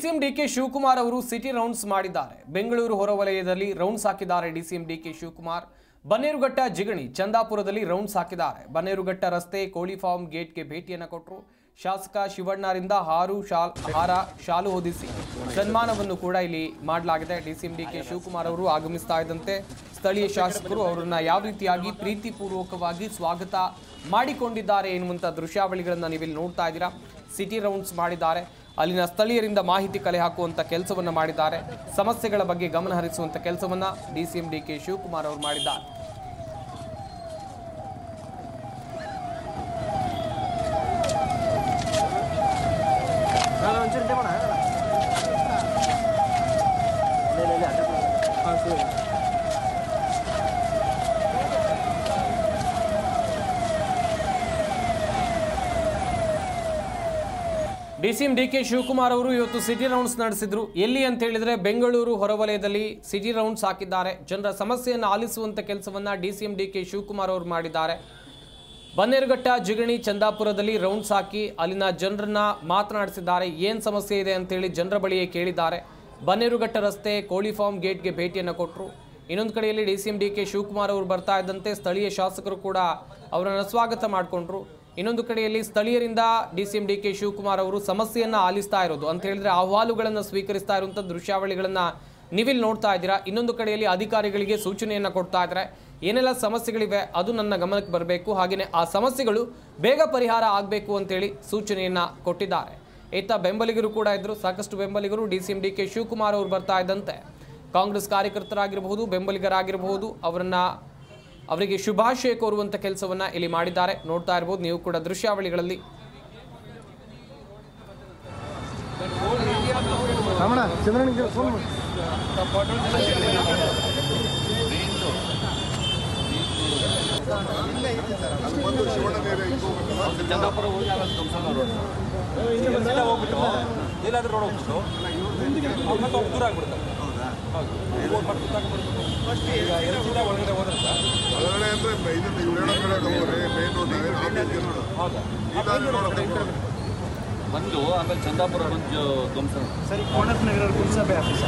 DCM DK Shivakumar ಅವರು city rounds ಮಾಡಿದ್ದಾರೆ. ಬೆಂಗಳೂರು ಹೊರವಲಯದಲ್ಲಿ ರೌಂಡ್ಸ್ ಹಾಕಿದ್ದಾರೆ ಡಿಸಿಎಂ ಡಿಕೆ ಶಿವಕುಮಾರ್. ಬನ್ನೇರುಘಟ್ಟ ಜಿಗಣಿ ಚಂದಾಪುರದಲ್ಲಿ ರೌಂಡ್ಸ್ ಹಾಕಿದ್ದಾರೆ. ಬನ್ನೇರುಘಟ್ಟ ರಸ್ತೆ ಕೋಳಿ ಫಾರ್ಮ್ ಗೇಟ್ಗೆ ಭೇಟಿಯನ್ನು ಕೊಟ್ಟರು. ಶಾಸಕ ಶಿವಣ್ಣರಿಂದ ಹಾರ ಶಾಲು ಹೊದಿಸಿ ಸನ್ಮಾನವನ್ನು ಕೂಡ ಇಲ್ಲಿ ಮಾಡಲಾಗಿದೆ. ಡಿಸಿಎಂ ಡಿಕೆ ಶಿವಕುಮಾರ್ ಅವರು ಆಗಮಿಸ್ತಾ ಇದ್ದಂತೆ ಸ್ಥಳೀಯ ಶಾಸಕರು ಅವರನ್ನ ಯಾವ ರೀತಿಯಾಗಿ ಪ್ರೀತಿಪೂರ್ವಕವಾಗಿ ಸ್ವಾಗತ ಮಾಡಿಕೊಂಡಿದ್ದಾರೆ ಎನ್ನುವಂಥ ದೃಶ್ಯಾವಳಿಗಳನ್ನು ನೀವಿಲ್ಲಿ ನೋಡ್ತಾ ಇದ್ದೀರಾ. ಸಿಟಿ ರೌಂಡ್ಸ್ ಮಾಡಿದ್ದಾರೆ. ಅಲ್ಲಿನ ಸ್ಥಳೀಯರಿಂದ ಮಾಹಿತಿ ಕಲೆ ಹಾಕುವಂತ ಕೆಲಸವನ್ನ ಮಾಡಿದ್ದಾರೆ. ಸಮಸ್ಯೆಗಳ ಬಗ್ಗೆ ಗಮನ ಹರಿಸುವಂತ ಕೆಲಸವನ್ನ ಡಿಸಿಎಂ ಡಿಕೆ ಶಿವಕುಮಾರ್ ಅವರು ಮಾಡಿದ್ದಾರೆ. ಡಿಸಿಎಂ ಡಿಕೆ ಶಿವಕುಮಾರ್ ಅವರು ಇವತ್ತು ಸಿಟಿ ರೌಂಡ್ಸ್ ನಡೆಸಿದ್ರು. ಎಲ್ಲಿ ಅಂತ ಹೇಳಿದ್ರೆ ಬೆಂಗಳೂರು ಹೊರವಲಯದಲ್ಲಿ ಸಿಟಿ ರೌಂಡ್ಸ್ ಹಾಕಿದ್ದಾರೆ. ಜನರ ಸಮಸ್ಯೆಯನ್ನು ಆಲಿಸುವಂತ ಕೆಲಸವನ್ನ ಡಿಸಿಎಂ ಡಿಕೆ ಶಿವಕುಮಾರ್ ಅವರು ಮಾಡಿದ್ದಾರೆ. ಬನ್ನೇರುಘಟ್ಟ ಜಿಗಣಿ ಚಂದಾಪುರದಲ್ಲಿ ರೌಂಡ್ಸ್ ಹಾಕಿ ಅಲ್ಲಿನ ಜನರನ್ನ ಮಾತನಾಡಿಸಿದ್ದಾರೆ. ಏನು ಸಮಸ್ಯೆ ಇದೆ ಅಂತೇಳಿ ಜನರ ಬಳಿಯೇ ಕೇಳಿದ್ದಾರೆ. ಬನ್ನೇರುಘಟ್ಟ ರಸ್ತೆ ಕೋಳಿ ಫಾರ್ಮ್ ಗೇಟ್ಗೆ ಭೇಟಿಯನ್ನು ಕೊಟ್ಟರು. ಇನ್ನೊಂದು ಕಡೆಯಲ್ಲಿ ಡಿಸಿಎಂ ಡಿಕೆ ಶಿವಕುಮಾರ್ ಅವರು ಬರ್ತಾ ಇದ್ದಂತೆ ಸ್ಥಳೀಯ ಶಾಸಕರು ಕೂಡ ಅವರನ್ನು ಸ್ವಾಗತ ಮಾಡಿಕೊಂಡ್ರು. ಇನ್ನೊಂದು ಕಡೆಯಲ್ಲಿ ಸ್ಥಳೀಯರಿಂದ ಡಿಸಿಎಂ ಡಿಕೆ ಶಿವಕುಮಾರ್ ಅವರು ಸಮಸ್ಯೆಯನ್ನ ಆಲಿಸ್ತಾ ಇರೋದು ಅಂತ ಹೇಳಿದ್ರೆ ಅಹವಾಲುಗಳನ್ನು ಸ್ವೀಕರಿಸ್ತಾ ಇರುವಂಥ ದೃಶ್ಯಾವಳಿಗಳನ್ನ ನೀವಿಲ್ಲಿ ನೋಡ್ತಾ ಇದ್ದೀರಾ. ಇನ್ನೊಂದು ಕಡೆಯಲ್ಲಿ ಅಧಿಕಾರಿಗಳಿಗೆ ಸೂಚನೆಯನ್ನ ಕೊಡ್ತಾ ಇದ್ದಾರೆ. ಏನೆಲ್ಲ ಸಮಸ್ಯೆಗಳಿವೆ ಅದು ನನ್ನ ಗಮನಕ್ಕೆ ಬರಬೇಕು, ಹಾಗೆಯೇ ಆ ಸಮಸ್ಯೆಗಳು ಬೇಗ ಪರಿಹಾರ ಆಗಬೇಕು ಅಂತೇಳಿ ಸೂಚನೆಯನ್ನ ಕೊಟ್ಟಿದ್ದಾರೆ. ಈತ ಬೆಂಬಲಿಗರು ಕೂಡ ಇದ್ರು. ಸಾಕಷ್ಟು ಬೆಂಬಲಿಗರು ಡಿಸಿಎಂ ಡಿಕೆ ಶಿವಕುಮಾರ್ ಅವರು ಬರ್ತಾ ಇದ್ದಂತೆ ಕಾಂಗ್ರೆಸ್ ಕಾರ್ಯಕರ್ತರಾಗಿರಬಹುದು, ಬೆಂಬಲಿಗರಾಗಿರಬಹುದು, ಅವರಿಗೆ ಶುಭಾಶಯ ಕೋರುವಂತ ಕೆಲಸವನ್ನ ಇಲ್ಲಿ ಮಾಡಿದ್ದಾರೆ. ನೋಡ್ತಾ ಇರಬಹುದು ನೀವು ಕೂಡ ದೃಶ್ಯಾವಳಿಗಳಲ್ಲಿ. ಬಂದು ಆಮೇಲೆ ಚಂದಾಪುರ ಬಂದು ಧ್ವಂಸ ಸರಿ ಕೋಣಪ್ ನಗರ ಪುರಸಭೆ ಆಫೀಸ್